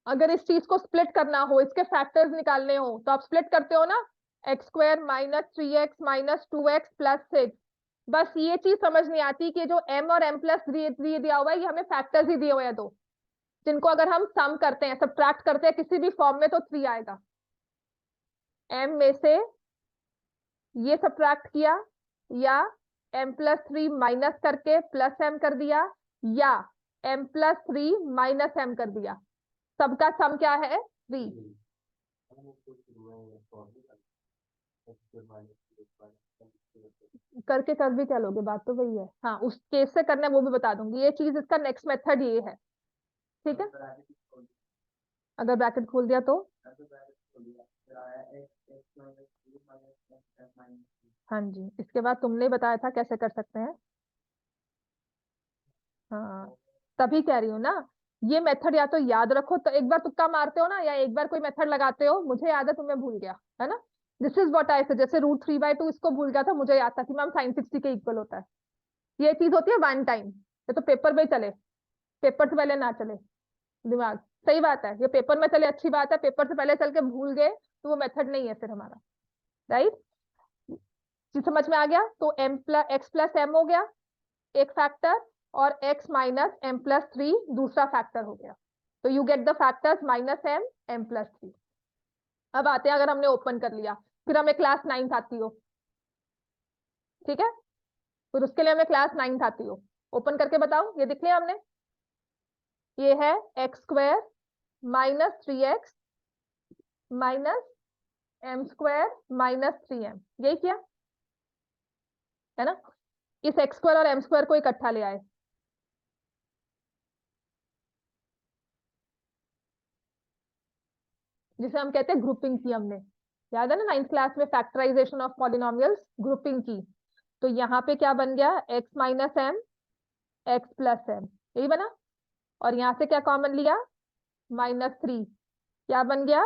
अगर इस चीज को स्प्लिट करना हो, इसके फैक्टर्स निकालने हो, तो आप स्प्लिट करते हो ना, x² minus 3x minus 2x plus 6। बस ये चीज समझ नहीं आती कि जो m और m+3 दिया हुआ है, ये हमें फैक्टर्स ही दिए हुए हैं दो, जिनको अगर हम सम करते हैं, सब्ट्रैक्ट करते हैं किसी भी फॉर्म में, तो 3 आएगा। m में से ये सब्ट्रैक्ट किया, या m+3 माइनस करके प्लस m कर दिया, या m+3 माइनस m कर दिया, सबका सम क्या है? 3। करके कर भी क्या लोगे, बात तो वही है। हाँ, उस केस से करना है वो भी बता दूंगी, ये चीज, इसका नेक्स्ट मेथड ये है। ठीक है, अगर ब्रैकेट खोल दिया तो, हाँ जी, इसके बाद तुमने बताया था कैसे कर सकते हैं। हाँ, तभी कह रही हूँ ना, ये मेथड या तो याद रखो, तो एक बार तुक्का मारते हो ना, या एक बार कोई मेथड लगाते हो, मुझे याद है तुम्हें भूल गया है ना। दिस इज व्हाट आई से, जैसे √3/2 इसको भूल गया था, मुझे याद था कि मैम sin60 के इक्वल होता है। ये चीज होती है वन टाइम, ये तो पेपर में चले, पेपर से पहले ना चले दिमाग। सही बात है, ये पेपर में चले अच्छी बात है, पेपर से पहले चल के भूल गए तो वो मेथड नहीं है फिर हमारा। राइट, चीज समझ में आ गया? तो x+m हो गया एक फैक्टर, और x माइनस m+3 दूसरा फैक्टर हो गया। तो you get the factors -m m+3। अब आते हैं, अगर हमने ओपन कर लिया, फिर हमें क्लास 9 आती हो, ठीक है, फिर उसके लिए हमें क्लास 9 आती हो, ओपन करके बताओ, ये दिख लिया हमने, ये है x² minus 3x minus m² minus 3m, यही किया है ना। इस x² और m² को इकट्ठा ले आए, जिसे हम कहते हैं ग्रुपिंग की हमने, याद है ना 9th क्लास में फैक्टराइजेशन ऑफ पॉलिनोमियल्स, ग्रुपिंग की। तो यहाँ पे क्या बन गया, x minus m x plus m, यही बना। और यहाँ से क्या कॉमन लिया, -3, क्या बन गया,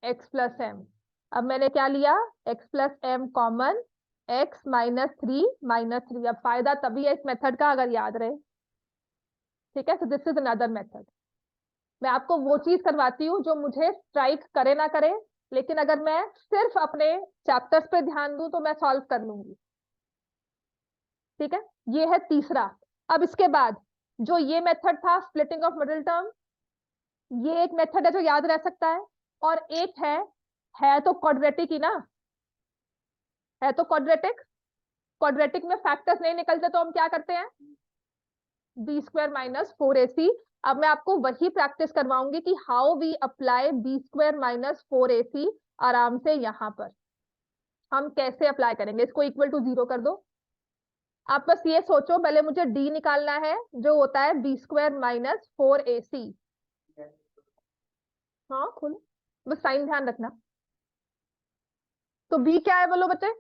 x प्लस m। अब मैंने क्या लिया, x plus m common, x -3 अब फायदा तभी है इस मेथड का अगर याद रहे। ठीक है, तो दिस इज अनदर मेथड। मैं आपको वो चीज करवाती हूँ जो मुझे स्ट्राइक करे ना करे, लेकिन अगर मैं सिर्फ अपने चैप्टर्स पे ध्यान दूं तो मैं सॉल्व कर लूंगी। ठीक है, ये है तीसरा। अब इसके बाद जो ये मेथड था स्प्लिटिंग ऑफ मिडिल टर्म, ये एक मेथड है जो याद रह सकता है, और एक है तो क्वाड्रेटिक ही ना, है तो क्वाड्रेटिक। क्वाड्रेटिक में फैक्टर्स नहीं निकलते तो हम क्या करते हैं, b² माइनस 4ac। अब मैं आपको वही प्रैक्टिस करवाऊंगी कि how we apply b² minus 4ac, आराम से यहां पर हम कैसे अप्लाई करेंगे। इसको इक्वल टू 0 कर दो। आप बस ये सोचो, पहले मुझे d निकालना है, जो होता है b² माइनस 4ac। हाँ खोलो, बस साइन ध्यान रखना। तो b क्या है बोलो बच्चे,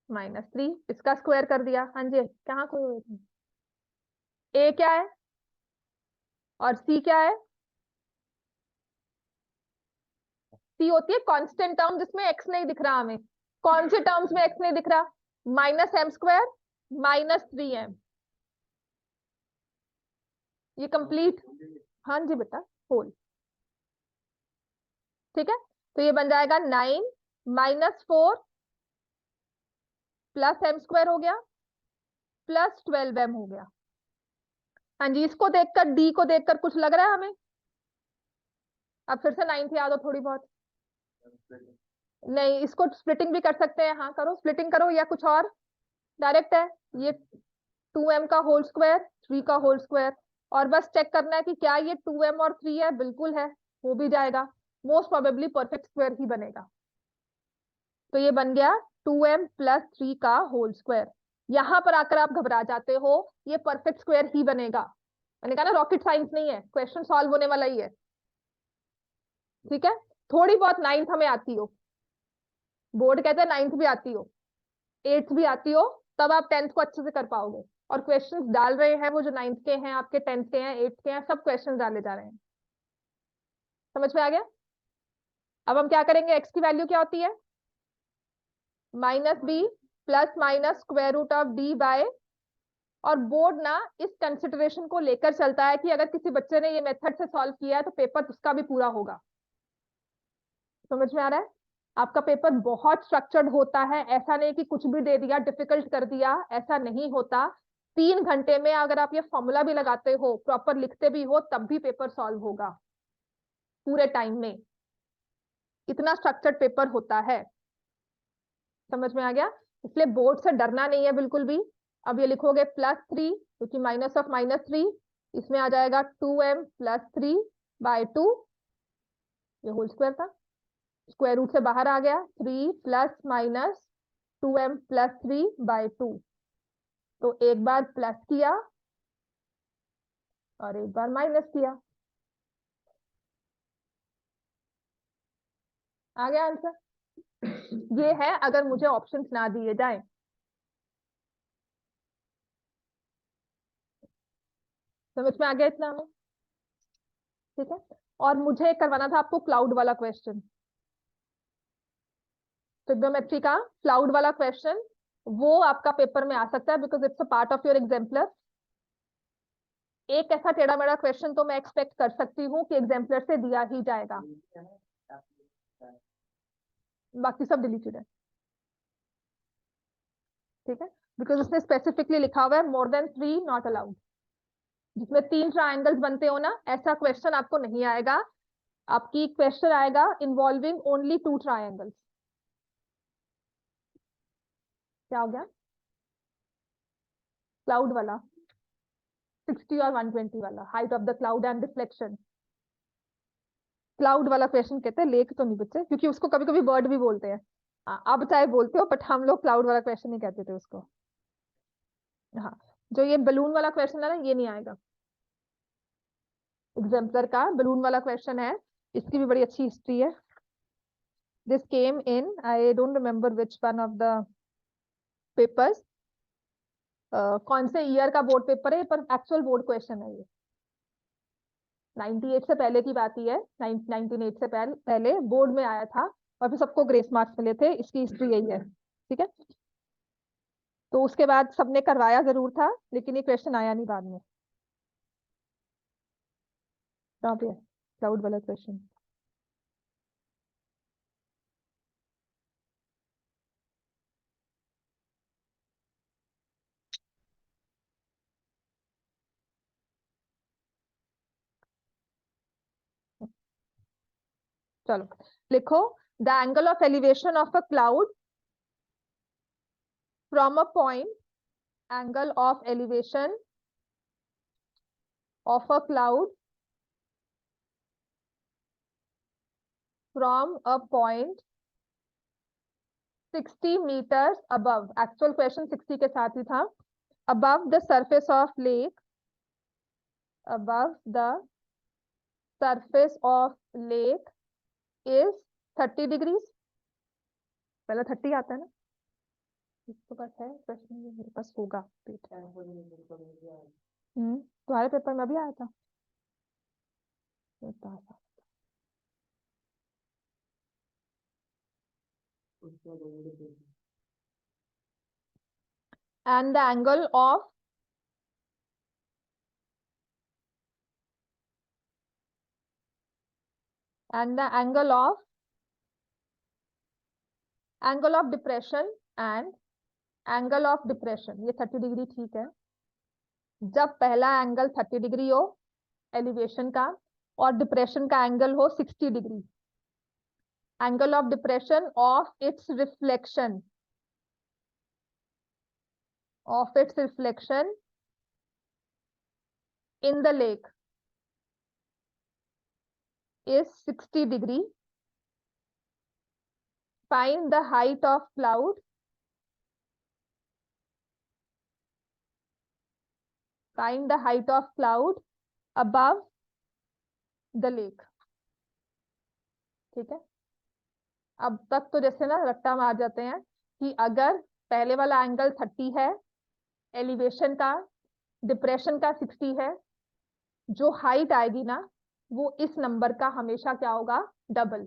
-3, इसका स्क्वायर कर दिया। हाँ जी, कहाँ खोए, a क्या है और c क्या है, c होती है कांस्टेंट टर्म जिसमें x नहीं दिख रहा हमें। कौन से टर्म्स में x नहीं दिख रहा, -m² -3m, ये कंप्लीट। हाँ जी बेटा, होल। ठीक है, तो ये बन जाएगा 9 -4 प्लस m² हो गया प्लस 12m हो गया। हाँ जी, इसको देखकर, डी को देखकर कुछ लग रहा है हमें? अब फिर से 9th याद हो थोड़ी बहुत, नहीं, इसको स्प्लिटिंग भी कर सकते हैं। हाँ करो, स्प्लिटिंग करो, या कुछ और डायरेक्ट है ये 2m का होल स्क्वायर 3 का होल स्क्वायर। और बस चेक करना है कि क्या ये 2m और 3 है, बिल्कुल है, वो भी जाएगा, मोस्ट प्रोबेबली परफेक्ट स्क्वायर ही बनेगा। तो ये बन गया 2m प्लस 3 का होल स्क्वायर। यहां पर आकर आप घबरा जाते हो, ये परफेक्ट स्क्वायर ही बनेगा। मैंने कहा ना रॉकेट साइंस नहीं है, क्वेश्चन सॉल्व होने वाला ही है। ठीक है, थोड़ी बहुत नाइन्थ हमें आती हो, बोर्ड कहते हैं नाइन्थ भी आती हो, एट्थ भी आती हो, तब आप टेंथ को अच्छे से कर पाओगे। और क्वेश्चंस डाल रहे हैं वो जो नाइन्थ के हैं, आपके टेंथ के हैं, एट्थ के हैं, सब क्वेश्चंस डाले जा रहे हैं। समझ में आ गया? अब हम क्या करेंगे, एक्स की वैल्यू क्या होती है, -b plus minus square root of d by. और बोर्ड ना इस कंसिडरेशन को लेकर चलता है कि अगर किसी बच्चे ने ये मेथड से सॉल्व किया है तो पेपर उसका भी पूरा होगा। समझ में आ रहा है? आपका पेपर बहुत स्ट्रक्चर्ड होता है, ऐसा नहीं कि कुछ भी दे दिया डिफिकल्ट कर दिया, ऐसा नहीं होता। 3 घंटे में अगर आप ये फॉर्मूला भी लगाते हो, प्रॉपर लिखते भी हो, तब भी पेपर सॉल्व होगा पूरे टाइम में। इतना स्ट्रक्चर्ड पेपर होता है। समझ में आ गया? इसलिए बोर्ड से डरना नहीं है बिल्कुल भी। अब ये लिखोगे +3, क्योंकि -3, इसमें आ जाएगा 2m प्लस 3 बाय 2, ये होल स्क्वायर था, स्क्वायर रूट से बाहर आ गया, 3 plus minus 2m plus 3 bye 2। तो एक बार प्लस किया और एक बार माइनस किया, आ गया आंसर। ये है अगर मुझे ऑप्शंस ना दिए जाए। समझ में आ गया इतना में? ठीक है। और मुझे करवाना था आपको क्लाउड वाला क्वेश्चन, ट्रिग्नोमेट्री का क्लाउड वाला क्वेश्चन। वो आपका पेपर में आ सकता है, because it's a part of your exemplar. एक ऐसा टेढ़ा मेढ़ा क्वेश्चन तो मैं एक्सपेक्ट कर सकती हूँ कि एग्जाम्पलर से दिया ही जाएगा, बाकी सब डिलीटेड है। ठीक है, बिकॉज उसने स्पेसिफिकली लिखा हुआ है मोर देन 3 नॉट अलाउड। जिसमें 3 ट्राइंगल्स बनते हो ना, ऐसा क्वेश्चन आपको नहीं आएगा। आपकी क्वेश्चन आएगा इन्वॉल्विंग ओनली 2 ट्राइंगल्स। क्या हो गया? क्लाउड वाला 60 और 120 वाला, height of the cloud and reflection. Cloud वाला क्वेश्चन कहते हैं, लेक तो नहीं बच्चे, क्योंकि उसको कभी कभी बर्ड भी बोलते हैं। हाँ, अब चाहे बोलते हो, बट हम लोग क्लाउड वाला क्वेश्चन ही कहते थे उसको। हाँ, जो ये बलून वाला क्वेश्चन है ना, ये नहीं आएगा। एग्जाम्पलर का बलून वाला क्वेश्चन है, इसकी भी बड़ी अच्छी हिस्ट्री है। This came in, I don't remember which one of the papers, कौन से ईयर का बोर्ड पेपर है, पर एक्चुअल बोर्ड क्वेश्चन है ये। 98 से पहले की बात ही है, 1908 से पहले बोर्ड में आया था, और फिर सबको ग्रेस मार्क्स मिले थे। इसकी हिस्ट्री यही है। ठीक है, तो उसके बाद सबने करवाया जरूर था, लेकिन ये क्वेश्चन आया नहीं बाद में। कहाँ पे है क्लाउड वाला क्वेश्चन? चलो लिखो, the angle of elevation of a cloud from a point, angle of elevation of a cloud from a point 60 meters above, actual question 60 के साथ ही था, above the surface of lake, above the surface of lake is 30 degrees। पहले 30 आता है ना, इसके पास है question, मेरे पास होगा पेट। तुम्हारे पेपर में भी आया था मेरे पास। and the angle of and the angle of depression and angle of depression, ये 30 डिग्री ठीक है। जब पहला एंगल 30 डिग्री हो एलिवेशन का, और डिप्रेशन का एंगल हो 60 degree, angle of depression of its reflection, of its reflection in the lake is 60 degree. Find the height of cloud. Find the height of cloud above the lake. ठीक है, अब तक तो जैसे ना रट्टा मार जाते हैं कि अगर पहले वाला एंगल 30 है, एलिवेशन का, डिप्रेशन का 60 है, जो हाइट आएगी ना वो इस नंबर का हमेशा क्या होगा, डबल।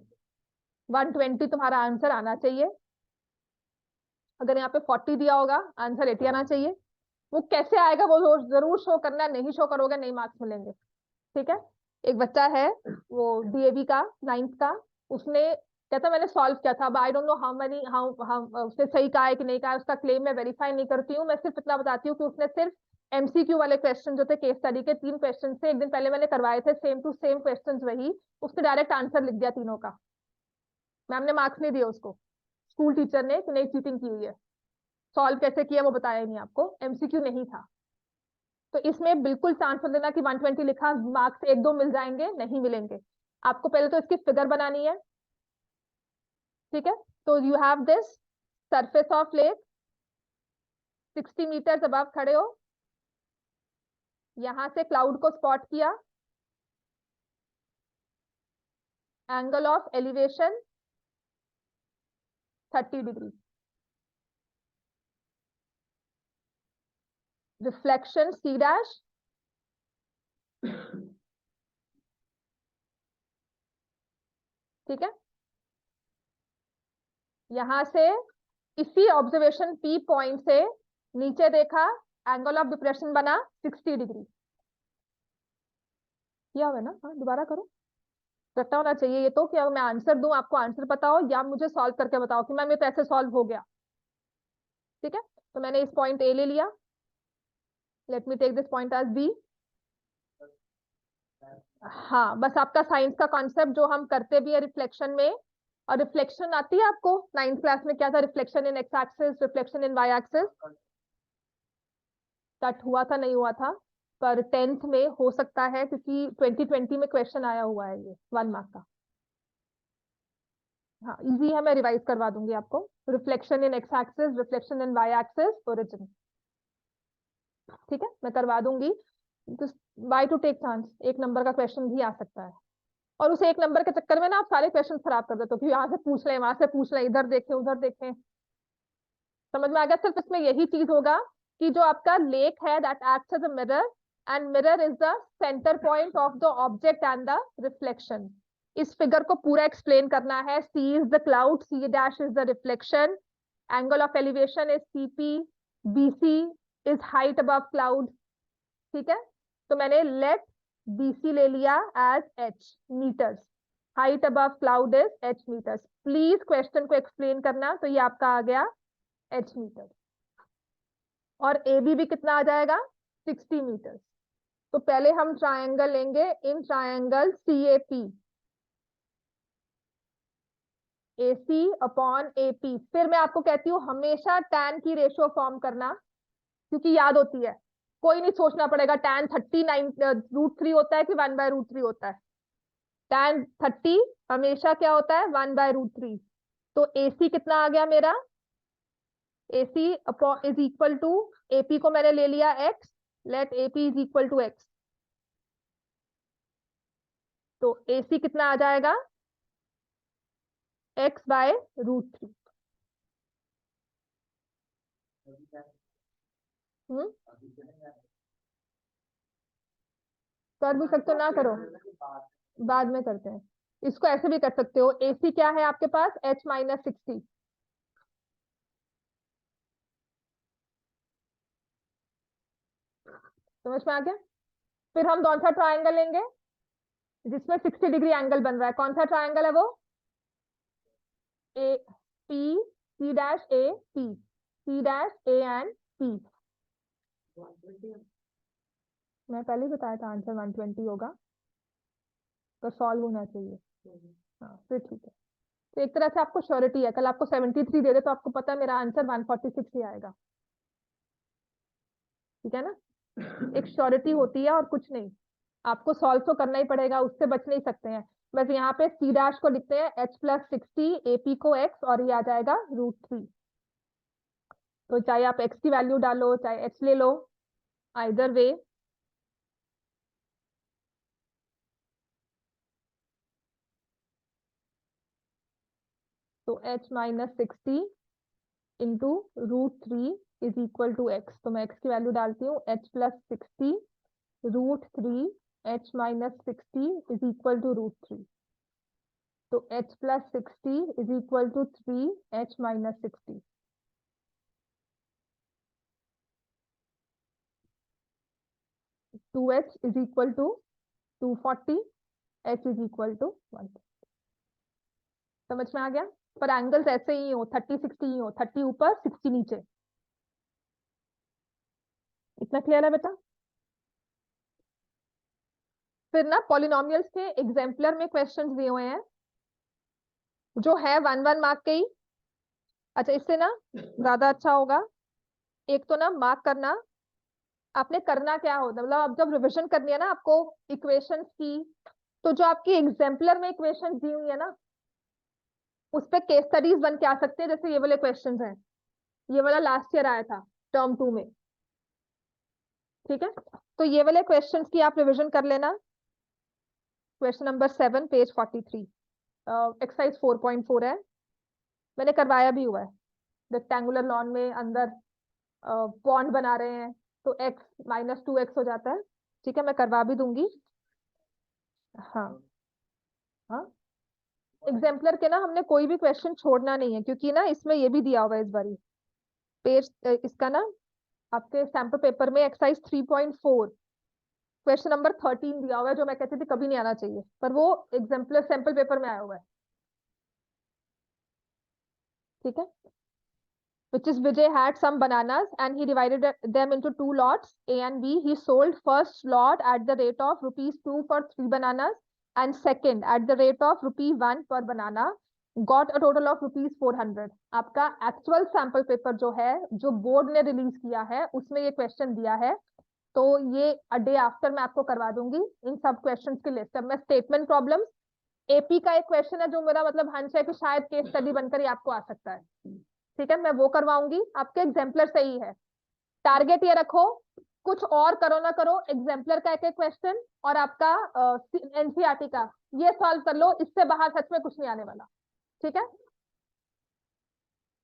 120 तुम्हारा आंसर आना चाहिए। अगर यहाँ पे 40 दिया होगा, आंसर 80 आना चाहिए। वो कैसे आएगा वो जरूर शो करना है, नहीं शो करोगे नहीं मार्क्स मिलेंगे। ठीक है, एक बच्चा है वो डीएवी का 9th का, उसने कहता मैंने सॉल्व किया था, I don't know how many उसने सही कहा है कि नहीं कहा है, उसका क्लेम मैं वेरीफाई नहीं करती हूँ, मैं सिर्फ इतना बताती हूँ कि उसने सिर्फ एमसीक्यू वाले क्वेश्चन जो थे केस स्टडी के 3 क्वेश्चन से एक दिन पहले मैंने करवाए थे, सेम टू सेम क्वेश्चन वही, उसने डायरेक्ट आंसर लिख दिया तीनों का। मैम ने मार्क्स नहीं दिए उसको, स्कूल टीचर ने कि नहीं चीटिंग की हुई है, सॉल्व कैसे किया वो बताया नहीं आपको, एमसीक्यू नहीं था। तो इसमें बिल्कुल चांस मत लेना कि 120 लिखा मार्क्स 1-2 मिल जाएंगे, नहीं मिलेंगे। आपको पहले तो इसकी फिगर बनानी है। ठीक है, तो you have this surface of lake, 60 metres above खड़े हो, यहां से क्लाउड को स्पॉट किया, angle of elevation 30 degree, reflection C dash, ठीक है, यहां से इसी ऑब्जर्वेशन पी पॉइंट से नीचे देखा, एंगल ऑफ डिप्रेशन बना 60 डिग्री। किया हुआ ना, हाँ दोबारा करो, रट्टा होना चाहिए ये तो, कि मैं आंसर दूं आपको आंसर पता हो, या मुझे सॉल्व करके बताओ कि मैम ये तो ऐसे सॉल्व हो गया। ठीक है, तो मैंने इस पॉइंट ए ले लिया, let me take this point as B. हाँ, बस आपका साइंस का कॉन्सेप्ट जो हम करते भी है रिफ्लेक्शन में, और रिफ्लेक्शन आती है आपको 9th क्लास में, क्या था, reflection in X axis, reflection in Y axis, cut हुआ था नहीं हुआ था, पर 10th में हो सकता है क्योंकि 2020 में क्वेश्चन आया हुआ है, ये 1 मार्क का। हाँ इजी है, मैं रिवाइज करवा दूंगी आपको। Reflection in X axis, reflection in Y axis, origin. ठीक है, मैं करवा दूंगी, by to take chance, 1 number का क्वेश्चन भी आ सकता है। और उस 1 नंबर के चक्कर में ना आप सारे क्वेश्चन खराब कर देते हो कि यहाँ से पूछ लें, वहां से पूछ लें, इधर देखें उधर देखें। समझ में आ गया? सिर्फ इसमें यही चीज होगा कि जो आपका लेक है that acts as a mirror, and mirror is the centre point of the object and the reflection. इस फिगर को पूरा एक्सप्लेन करना है। C is the cloud, C dash is the reflection, angle of elevation is CP, BC is height above cloud. ठीक है, तो मैंने let BC ले लिया as H metres, height above cloud is H metres. Please question को explain करना, तो ये आपका आ गया एच मीटर, और ए बी भी कितना आ जाएगा, 60 मीटर। तो पहले हम ट्रायंगल लेंगे, in triangle C A P, A C upon A P. फिर मैं आपको कहती हूँ हमेशा टैन की रेशियो फॉर्म करना, क्योंकि याद होती है, कोई नहीं सोचना पड़ेगा टैन 39√3 होता है कि 1/√3 होता है। टैन 30 हमेशा क्या होता है, 1/√3। तो ए सी कितना आ गया मेरा, A C is equal to, AP को मैंने ले लिया एक्स, let AP is equal to X, तो ए सी कितना आ जाएगा, x/√3। कर भी सकते हो, ना करो, बाद में करते हैं। इसको ऐसे भी कर सकते हो, ए सी क्या है आपके पास, h-60। समझ में आ गया? फिर हम कौन सा ट्रायंगल लेंगे जिसमें 60 डिग्री एंगल बन रहा है, कौन सा ट्रायंगल है वो, A P, C dash A P, C dash A and P. मैं पहले ही बताया था आंसर 120 होगा, तो सॉल्व होना चाहिए। हाँ फिर ठीक है, तो एक तरह से आपको श्योरिटी है, कल आपको 73 दे दे तो आपको पता है मेरा आंसर 146 ही आएगा, ठीक है ना। एक श्योरिटी होती है और कुछ नहीं, आपको सॉल्व तो करना ही पड़ेगा, उससे बच नहीं सकते हैं। बस यहाँ पे सी डैश को लिखते हैं h+60, AP को x, और ये आ जाएगा √3। तो चाहे आप x की वैल्यू डालो चाहे h ले लो, आइदर वे। तो h-60 into √3 is equal to x। तो मैं x की वैल्यू डालती हूँ, h+60 √3 h-60 is equal to √3। तो h+60 is equal to 3 h-60। 2h is equal to 240, h is equal to 1। समझ में आ गया। पर एंगल्स ऐसे ही हो, 30-60 ही हो, 30 ऊपर 60 नीचे। इतना क्लियर है बेटा। फिर ना पॉलिनोमियल्स के एग्जाम्पलर में क्वेश्चंस दिए हुए हैं जो है 1-1 मार्क के ही। अच्छा, इससे ना ज्यादा अच्छा होगा, एक तो ना मार्क करना, आपने करना क्या होता है, मतलब आप जब रिविजन करनी है ना आपको इक्वेशंस की, तो जो आपकी एग्जाम्पलर में इक्वेशंस दी हुई है ना, उस पे केस स्टडीज बन के आ सकते हैं। जैसे ये वाले क्वेश्चंस हैं, ये वाला लास्ट ईयर आया था टर्म 2 में, ठीक है। तो ये वाले क्वेश्चंस की आप रिविजन कर लेना। क्वेश्चन नंबर 7 पेज 43, एक्सरसाइज 4.4 है, मैंने करवाया भी हुआ है। रेक्टेंगुलर लॉन में अंदर पॉन्ड बना रहे हैं, तो x -2x हो जाता है, ठीक है, मैं करवा भी दूंगी। हाँ हाँ, एग्जाम्पलर के ना हमने कोई भी क्वेश्चन छोड़ना नहीं है, क्योंकि ना इसमें ये भी दिया हुआ है इस बारी पेज, इसका ना आपके सैम्पल पेपर में एक्सरसाइज 3.4 क्वेश्चन नंबर 13 दिया हुआ है, जो मैं कहती थी कभी नहीं आना चाहिए, पर वो एग्जाम्पलर सैंपल पेपर में आया हुआ है, ठीक है। Which is Vijay had some bananas and he divided them into 2 lots, A and B. He sold first lot at the rate of ₹2 for 3 bananas and second at the rate of ₹1 per banana. Got a total of ₹400. आपका actual sample paper जो है, जो board ने release किया है, उसमें ये question दिया है। तो ये अ डे आफ्टर मैं आपको करवा दूंगी इन सब क्वेश्चंस की लिस्ट। अब मैं स्टेटमेंट प्रॉब्लम्स, एपी का एक क्वेश्चन है जो मेरा मतलब हंच है कि शायद केस स्टडी बनकर ही आपको आ सकता है, ठीक है, मैं वो करवाऊंगी। आपके एग्जाम्पलर सही है, टारगेट ये रखो, कुछ और करो ना करो, एग्जाम्पलर का एक एक क्वेश्चन और आपका एनसीईआरटी का ये सॉल्व कर लो, इससे बाहर सच में कुछ नहीं आने वाला, ठीक है।